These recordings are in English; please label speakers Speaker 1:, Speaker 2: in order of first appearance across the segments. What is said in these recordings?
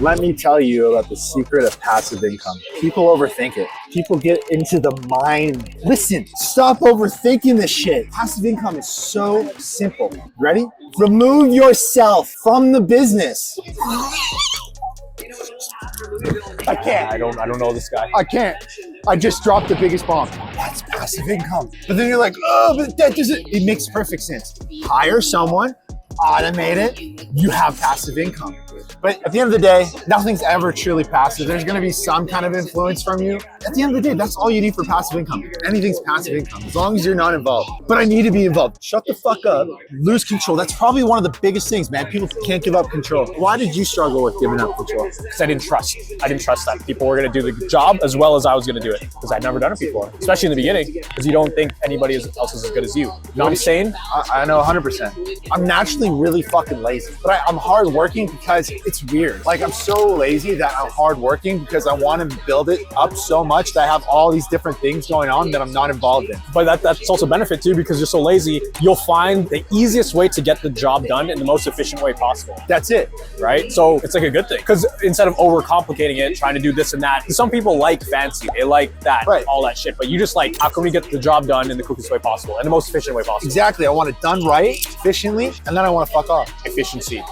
Speaker 1: Let me tell you about the secret of passive income. People overthink it. People get into the mind. Listen, stop overthinking this shit. Passive income is so simple. Ready? Remove yourself from the business. I can't.
Speaker 2: I don't know this guy.
Speaker 1: I can't. I just dropped the biggest bomb. That's passive income. But then you're like, oh, but that doesn't, it makes perfect sense. Hire someone, automate it, you have passive income. But at the end of the day, nothing's ever truly passive. There's gonna be some kind of influence from you. At the end of the day, that's all you need for passive income. Anything's passive income, as long as you're not involved. But I need to be involved. Shut the fuck up, lose control. That's probably one of the biggest things, man. People can't give up control. Why did you struggle with giving up control?
Speaker 2: Because I didn't trust. I didn't trust that people were gonna do the job as well as I was gonna do it. Because I'd never done it before, especially in the beginning, because you don't think anybody else is as good as you. You know what I'm saying?
Speaker 1: I know 100%. I'm naturally really fucking lazy, but I'm hardworking because it's weird. Like, I'm so lazy that I'm hardworking because I want to build it up so much that I have all these different things going on that I'm not involved in.
Speaker 2: But that's also a benefit too, because you're so lazy, you'll find the easiest way to get the job done in the most efficient way possible.
Speaker 1: That's it.
Speaker 2: Right? So it's like a good thing, because instead of overcomplicating it, trying to do this and that, some people like fancy, they like that, right, all that shit, but you just like, how can we get the job done in the quickest way possible, in the most efficient way possible?
Speaker 1: Exactly. I want it done right, efficiently, and then I want to fuck off.
Speaker 2: Efficiency.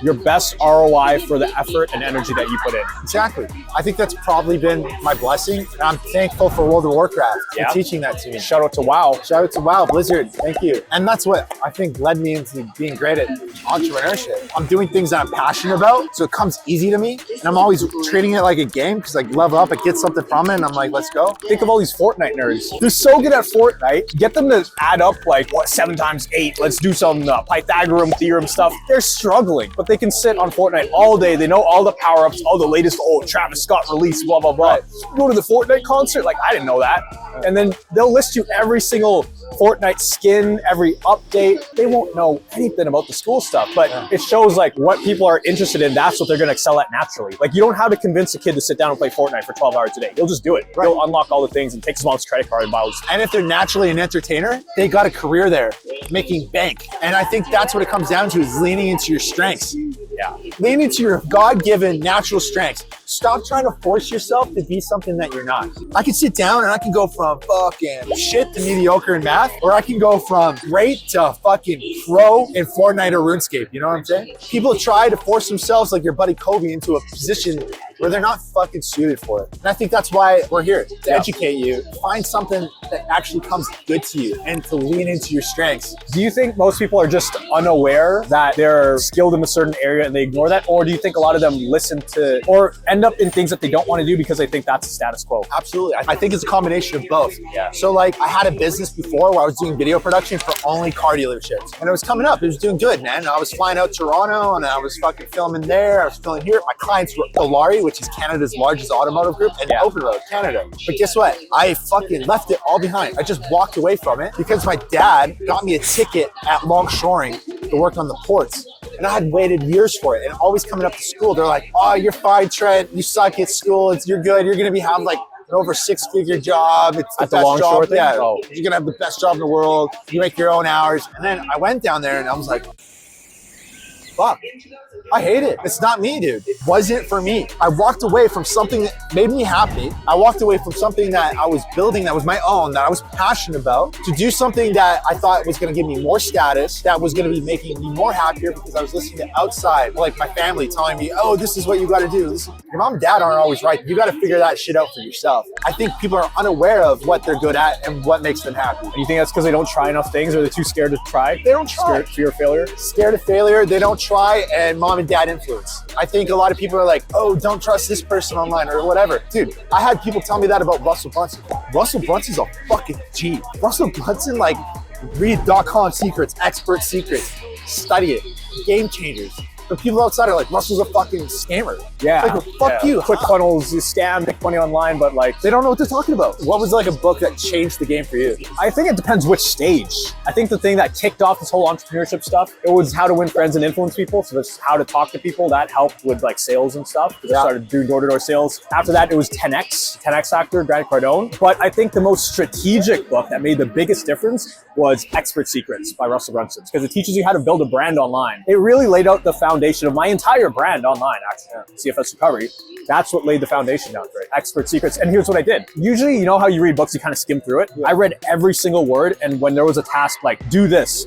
Speaker 2: Your best ROI for the effort and energy that you put in.
Speaker 1: Exactly. I think that's probably been my blessing. And I'm thankful for World of Warcraft for teaching that to me.
Speaker 2: Shout out to WoW.
Speaker 1: Shout out to WoW, Blizzard. Thank you. And that's what I think led me into being great at entrepreneurship. I'm doing things that I'm passionate about, so it comes easy to me. And I'm always treating it like a game because I level up, I get something from it, and I'm like, let's go.
Speaker 2: Think of all these Fortnite nerds. They're so good at Fortnite. Get them to add up like, 7 times 8? Let's do some Pythagorean theorem stuff. They're struggling, but they can sit on Fortnite all day. They know all the power-ups, all the latest, Travis Scott release, blah, blah, blah. Go to the Fortnite concert? Like, I didn't know that. And then they'll list you every single Fortnite skin, every update. They won't know anything about the school stuff, but it shows like what people are interested in. That's what they're going to excel at naturally. Like, you don't have to convince a kid to sit down and play Fortnite for 12 hours a day. They'll just do it. Right. They'll unlock all the things and take his mom's credit card and buy all this.
Speaker 1: And if they're naturally an entertainer, they got a career there, making bank. And I think that's what it comes down to, is leaning into your strengths.
Speaker 2: Yeah.
Speaker 1: Lean into your God-given natural strengths. Stop trying to force yourself to be something that you're not. I can sit down and I can go from fucking shit to mediocre in math, or I can go from great to fucking pro in Fortnite or RuneScape. You know what I'm saying? People try to force themselves, like your buddy Kobe, into a position where they're not fucking suited for it. And I think that's why we're here, to educate you, find something that actually comes good to you, and to lean into your strengths.
Speaker 2: Do you think most people are just unaware that they're skilled in a certain area and they ignore that? Or do you think a lot of them listen to, or end up in things that they don't want to do because they think that's the status quo?
Speaker 1: Absolutely. I think it's a combination of both.
Speaker 2: Yeah.
Speaker 1: So like, I had a business before where I was doing video production for only car dealerships. And it was coming up. It was doing good, man. I was flying out to Toronto and I was fucking filming there. I was filming here. My clients were Solari, which is Canada's largest automotive group, and Open Road, Canada. But guess what? I fucking left it all behind. I just walked away from it because my dad got me a ticket at Longshoring to work on the ports. And I had waited years for it. And always coming up to school, they're like, oh, you're fine, Trent. You suck at school. You're good. You're going to have like an over 6-figure job. It's the best job. Yeah, you're going to have the best job in the world. You make your own hours. And then I went down there and I was like, fuck, I hate it. It's not me, dude. It wasn't for me. I walked away from something that made me happy. I walked away from something that I was building that was my own, that I was passionate about, to do something that I thought was going to give me more status, that was going to be making me more happier, because I was listening to outside, like my family telling me, oh, this is what you got to do. Your mom and dad aren't always right. You got to figure that shit out for yourself. I think people are unaware of what they're good at and what makes them happy.
Speaker 2: You think that's because they don't try enough things, or they're too scared to try?
Speaker 1: They don't try.
Speaker 2: Scared, fear of failure?
Speaker 1: Scared of failure. They don't try, and mom and dad influence. I think a lot of people are like, oh, don't trust this person online or whatever. Dude, I had people tell me that about Russell Brunson. Russell Brunson's a fucking G. Russell Brunson, like, read .com secrets, expert secrets, study it, game changers. But people outside are like, Russell's a fucking scammer.
Speaker 2: Yeah.
Speaker 1: Like, well, fuck you.
Speaker 2: Quick funnels, you scam, make money online, but like,
Speaker 1: they don't know what they're talking about. What was like a book that changed the game for you?
Speaker 2: I think it depends which stage. I think the thing that kicked off this whole entrepreneurship stuff, it was how to win friends and influence people. So that's how to talk to people. That helped with like sales and stuff. I started doing door-to-door sales. After that, it was 10X actor, Grant Cardone. But I think the most strategic book that made the biggest difference was Expert Secrets by Russell Brunson, because it teaches you how to build a brand online. It really laid out the foundation foundation of my entire brand online, actually, CFS Recovery. That's what laid the foundation down for it. Expert secrets. And here's what I did. Usually, you know how you read books, you kind of skim through it. I read every single word. And when there was a task like, do this,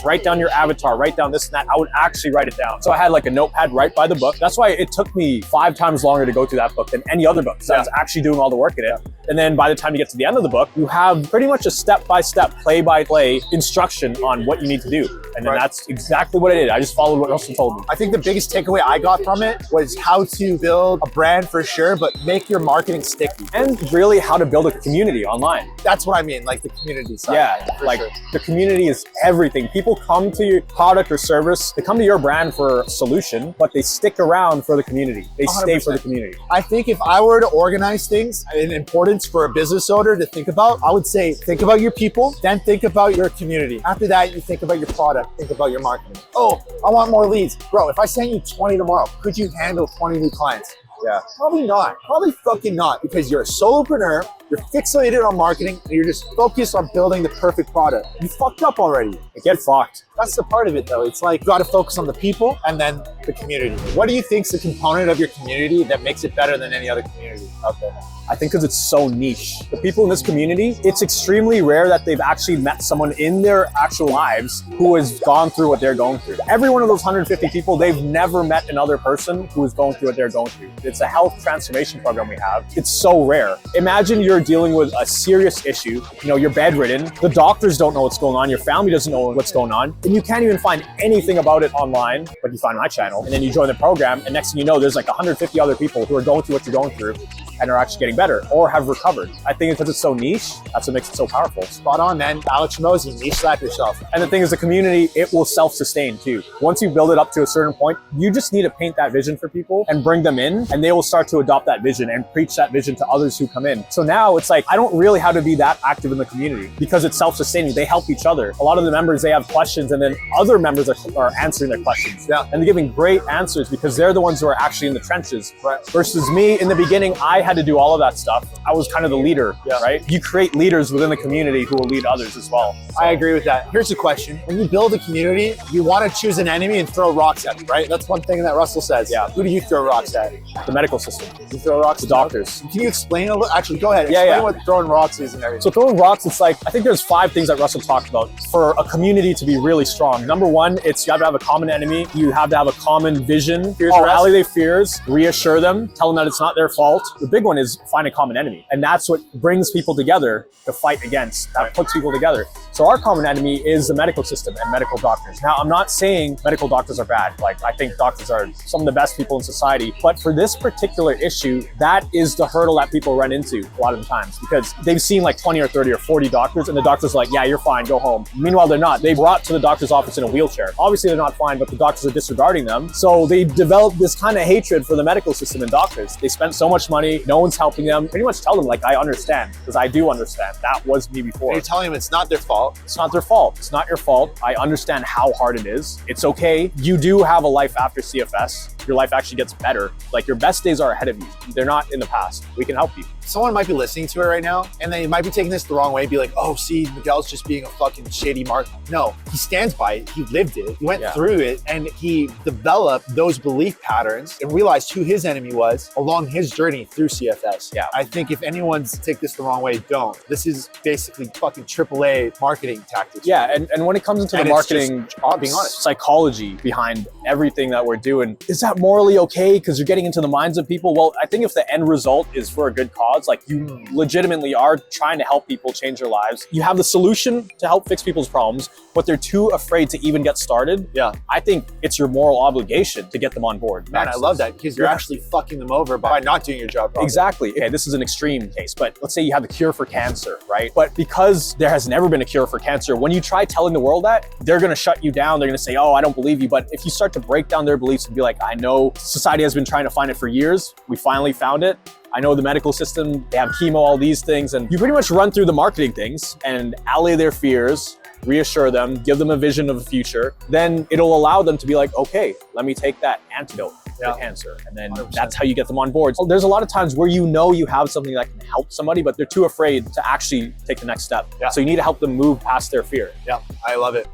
Speaker 2: write down your avatar, write down this and that, I would actually write it down. So I had like a notepad right by the book. That's why it took me 5 times longer to go through that book than any other book. So I was actually doing all the work in it. And then by the time you get to the end of the book, you have pretty much a step-by-step, play-by-play instruction on what you need to do. And then that's exactly what I did. I just followed what Russell told me.
Speaker 1: I think the biggest takeaway I got from it was how to build a brand for sure, but make your marketing sticky.
Speaker 2: And really how to build a community online.
Speaker 1: That's what I mean, like the community side.
Speaker 2: Yeah, like the community is everything. People come to your product or service, they come to your brand for a solution, but they stick around for the community. They 100%. Stay for the community.
Speaker 1: I think if I were to organize things in importance for a business owner to think about, I would say, think about your people, then think about your community. After that, you think about your product, think about your marketing. Oh, I want more leads. Bro, if I sent you 20 tomorrow, could you handle 20 new clients? Yeah, probably not. Probably fucking not, because you're a solopreneur, you're fixated on marketing, and you're just focused on building the perfect product. You fucked up already.
Speaker 2: Get fucked.
Speaker 1: That's the part of it though. It's like, you gotta focus on the people and then the community. What do you think is the component of your community that makes it better than any other community out there?
Speaker 2: I think because it's so niche. The people in this community, it's extremely rare that they've actually met someone in their actual lives who has gone through what they're going through. Every one of those 150 people, they've never met another person who is going through what they're going through. It's a health transformation program we have. It's so rare. Imagine you're dealing with a serious issue. You know, you're bedridden. The doctors don't know what's going on. Your family doesn't know what's going on. And you can't even find anything about it online, but you find my channel. And then you join the program. And next thing you know, there's like 150 other people who are going through what you're going through and are actually getting better or have recovered. I think because it's so niche, that's what makes it so powerful.
Speaker 1: Spot on, man. Alex Ramosi, niche slap yourself.
Speaker 2: And the thing is, the community, it will self-sustain too. Once you build it up to a certain point, you just need to paint that vision for people and bring them in, and they will start to adopt that vision and preach that vision to others who come in. So now it's like, I don't really have to be that active in the community because it's self-sustaining. They help each other. A lot of the members, they have questions, and then other members are answering their questions.
Speaker 1: Yeah.
Speaker 2: And they're giving great answers because they're the ones who are actually in the trenches. Right. Versus me, in the beginning, I had to do all of that stuff. I was kind of the leader, right? You create leaders within the community who will lead others as well. So.
Speaker 1: I agree with that. Here's the question. When you build a community, you want to choose an enemy and throw rocks at it, right? That's one thing that Russell says.
Speaker 2: Yeah.
Speaker 1: Who do you throw rocks at?
Speaker 2: The medical system.
Speaker 1: You throw rocks
Speaker 2: at doctors.
Speaker 1: Can you explain a little? Actually, go ahead. Explain what throwing rocks is and everything.
Speaker 2: So throwing rocks, it's like, I think there's 5 things that Russell talked about for a community to be really strong. Number 1, it's you have to have a common enemy. You have to have a common vision. Allay their fears, reassure them, tell them that it's not their fault. The big one is find a common enemy. And that's what brings people together to fight against, that puts people together. So our common enemy is the medical system and medical doctors. Now, I'm not saying medical doctors are bad. Like, I think doctors are some of the best people in society. But for this particular issue, that is the hurdle that people run into a lot of the times because they've seen like 20 or 30 or 40 doctors and the doctor's like, yeah, you're fine, go home. Meanwhile, they're not. They brought to the doctor's office in a wheelchair. Obviously, they're not fine, but the doctors are disregarding them. So they developed this kind of hatred for the medical system and doctors. They spent so much money, no one's helping them. Pretty much tell them, like, I understand, because I do understand. That was me before.
Speaker 1: You're telling them it's not their fault.
Speaker 2: It's not their fault. It's not your fault. I understand how hard it is. It's okay. You do have a life after CFS. Your life actually gets better. Like, your best days are ahead of you. They're not in the past. We can help you.
Speaker 1: Someone might be listening to it right now and they might be taking this the wrong way, be like, oh, see, Miguel's just being a fucking shady mark. No, he stands by it. He lived it. He went through it and he developed those belief patterns and realized who his enemy was along his journey through CFS.
Speaker 2: Yeah.
Speaker 1: I think if anyone's take this the wrong way, don't. This is basically fucking AAA marketing tactics.
Speaker 2: Yeah, and when it comes into the marketing,
Speaker 1: being honest,
Speaker 2: psychology behind everything that we're doing, is that morally okay? Because you're getting into the minds of people. Well, I think if the end result is for a good cause, like you legitimately are trying to help people change their lives, you have the solution to help fix people's problems, but they're too afraid to even get started.
Speaker 1: Yeah.
Speaker 2: I think it's your moral obligation to get them on board.
Speaker 1: Man, I love that because you're actually fucking them over by not doing your job properly.
Speaker 2: Exactly. Okay, this is an extreme case, but let's say you have the cure for cancer, right? But because there has never been a cure for cancer, when you try telling the world that, they're going to shut you down. They're going to say, oh, I don't believe you. But if you start to break down their beliefs and be like, I know society has been trying to find it for years. We finally found it. I know the medical system, they have chemo, all these things. And you pretty much run through the marketing things and allay their fears, reassure them, give them a vision of the future. Then it'll allow them to be like, okay, let me take that antidote for cancer. And then 100%. That's how you get them on board. So there's a lot of times where you know you have something that can help somebody, but they're too afraid to actually take the next step. Yeah. So you need to help them move past their fear.
Speaker 1: Yeah, I love it.